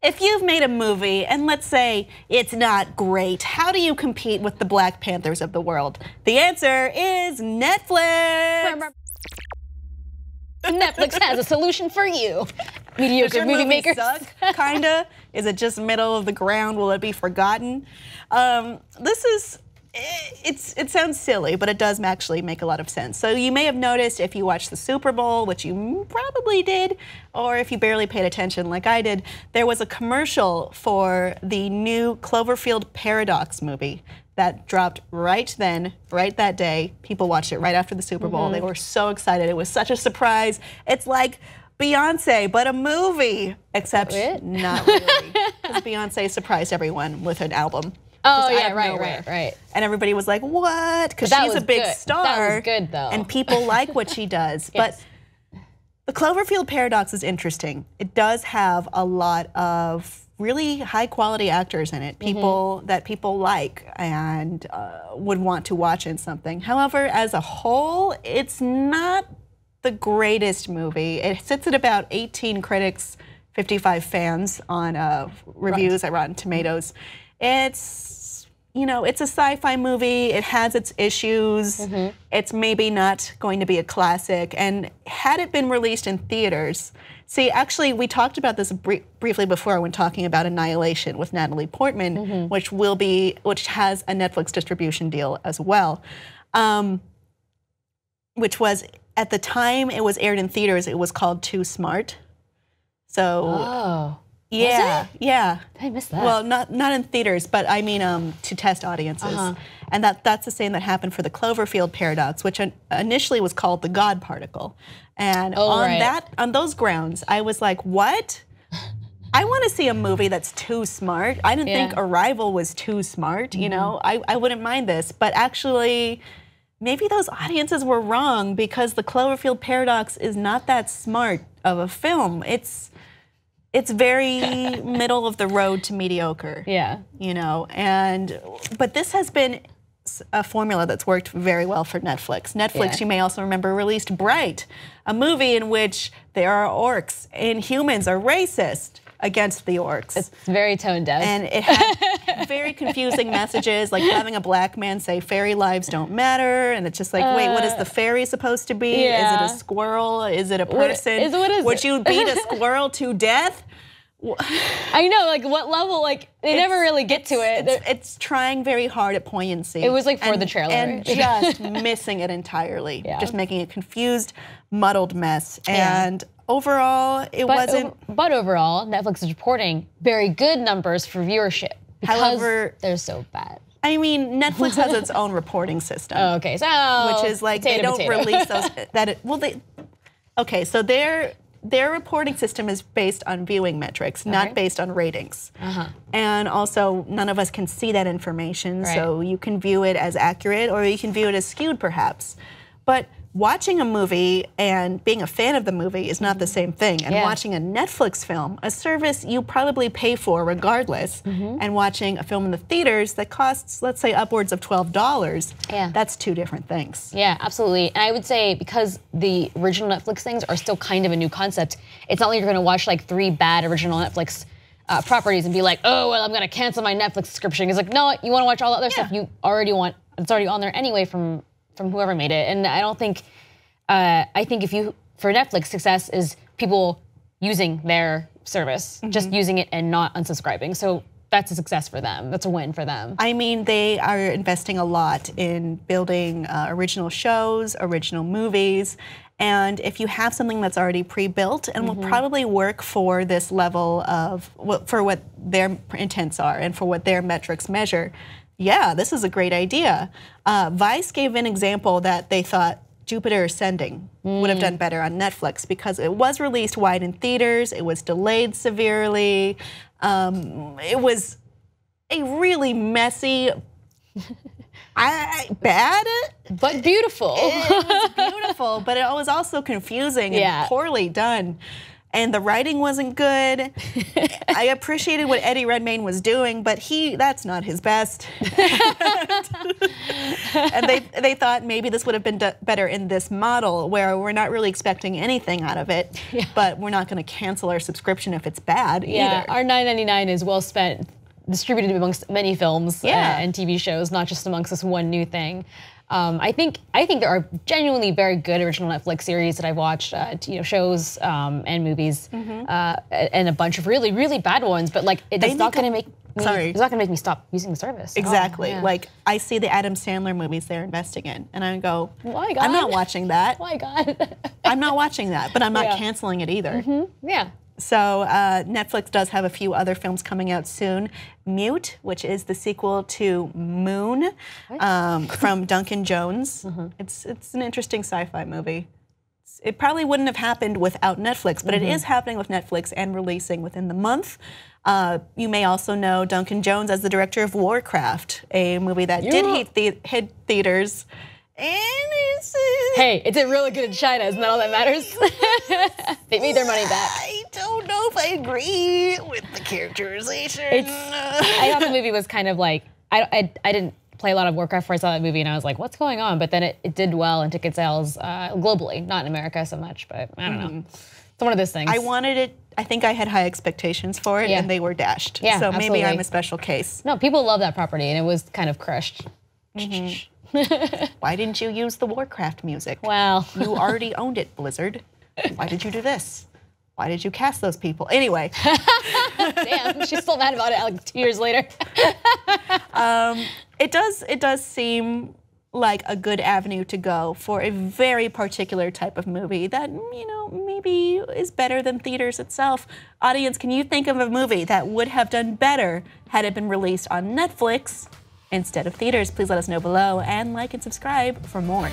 If you've made a movie and let's say it's not great, how do you compete with the Black Panthers of the world? The answer is Netflix. Netflix has a solution for you. Mediocre movie makers. Suck, kinda? Is it just middle of the ground? Will it be forgotten? It sounds silly, but it does actually make a lot of sense. So you may have noticed if you watched the Super Bowl, which you probably did, or if you barely paid attention like I did, there was a commercial for the new Cloverfield Paradox movie that dropped right then, right that day. People watched it right after the Super Bowl. They were so excited. It was such a surprise. It's like Beyoncé, but a movie, except not really, because Beyoncé surprised everyone with an album. Oh yeah, right. And everybody was like, "What?" Because she's a big star. That was good though. And people like what she does. Yes. But the Cloverfield Paradox is interesting. It does have a lot of really high quality actors in it, people that people like and would want to watch in something. However, as a whole, it's not the greatest movie. It sits at about 18 critics, 55 fans on reviews at Rotten Tomatoes. It's, you know, it's a sci-fi movie. It has its issues. It's maybe not going to be a classic. And had it been released in theaters, see, actually, we talked about this briefly before when talking about Annihilation with Natalie Portman, which has a Netflix distribution deal as well, which was at the time it was aired in theaters. It was called Too Smart. So. Yeah, yeah. I missed that. Well, not in theaters, but I mean to test audiences. And that's the same that happened for the Cloverfield Paradox, which initially was called the God Particle. And on those grounds, I was like, what? I want to see a movie that's too smart. I didn't think Arrival was too smart, you know? I wouldn't mind this, but actually, maybe those audiences were wrong because the Cloverfield Paradox is not that smart of a film. It's very middle of the road to mediocre. Yeah. You know, but this has been a formula that's worked very well for Netflix. Netflix, you may also remember, released Bright, a movie in which there are orcs and humans are racist against the orcs. It's very tone deaf. And it had very confusing messages, like having a black man say fairy lives don't matter, and it's just like, wait, what is the fairy supposed to be? Is it a squirrel? Is it a person? What is Would you beat a squirrel to death? I know, like what level, like they never really get to it. It's trying very hard at poignancy. It was like for the trailer. And just missing it entirely. Just making a confused, muddled mess. And overall, it wasn't. But overall, Netflix is reporting very good numbers for viewership. However, they're so bad. I mean, Netflix has its own reporting system. Oh, okay, so which is like they don't release those. Okay, so their reporting system is based on viewing metrics, not based on ratings. And also, none of us can see that information, so you can view it as accurate or you can view it as skewed, perhaps. But watching a movie and being a fan of the movie is not the same thing. And watching a Netflix film, a service you probably pay for regardless, and watching a film in the theaters that costs, let's say, upwards of $12, that's two different things. Yeah, absolutely. And I would say because the original Netflix things are still kind of a new concept, it's not like you're gonna watch like 3 bad original Netflix properties and be like, oh, well, I'm gonna cancel my Netflix subscription. It's like, no, you wanna watch all the other stuff you already want. It's already on there anyway from whoever made it. And I don't think, I think for Netflix, success is people using their service, just using it and not unsubscribing. So that's a success for them. That's a win for them. I mean, they are investing a lot in building original shows, original movies. And if you have something that's already pre-built and will probably work for this level of, for what their intents are and for what their metrics measure, yeah, this is a great idea. Vice gave an example that they thought Jupiter Ascending would have done better on Netflix because it was released wide in theaters, it was delayed severely, it was a really messy, bad, but beautiful. It was beautiful, but it was also confusing and poorly done. and the writing wasn't good. I appreciated what Eddie Redmayne was doing, but that's not his best. And they thought maybe this would have been better in this model where we're not really expecting anything out of it, but we're not going to cancel our subscription if it's bad either. Our $9.99 is well spent, distributed amongst many films and TV shows, not just amongst this one new thing. I think there are genuinely very good original Netflix series that I've watched, shows and movies, and a bunch of really, really bad ones. But like, it's not going to make me stop using the service. Exactly. Like, I see the Adam Sandler movies they're investing in, and I go, why, God? I'm not watching that. Why, God? I'm not watching that, but I'm not canceling it either. Yeah. So Netflix does have a few other films coming out soon. Mute, which is the sequel to Moon from Duncan Jones. It's an interesting sci-fi movie. It probably wouldn't have happened without Netflix, but it is happening with Netflix and releasing within the month. You may also know Duncan Jones as the director of Warcraft, a movie that did hit theaters. And it's really good in China. Isn't that all that matters? They made their money back. I don't know if I agree with the characterization. I thought the movie was kind of like, I didn't play a lot of Warcraft before I saw that movie, and I was like, what's going on? But then it did well in ticket sales globally, not in America so much, but I don't know. It's one of those things. I wanted it. I think I had high expectations for it, and they were dashed. Yeah, so absolutely. maybe I'm a special case. No, people love that property, and it was kind of crushed. Why didn't you use the Warcraft music? Well. You already owned it, Blizzard. Why did you do this? Why did you cast those people? Anyway. Damn, she's still mad about it like 2 years later. It does seem like a good avenue to go for a very particular type of movie that, maybe is better than theaters itself. Audience, can you think of a movie that would have done better had it been released on Netflix instead of theaters? Please let us know below and like and subscribe for more.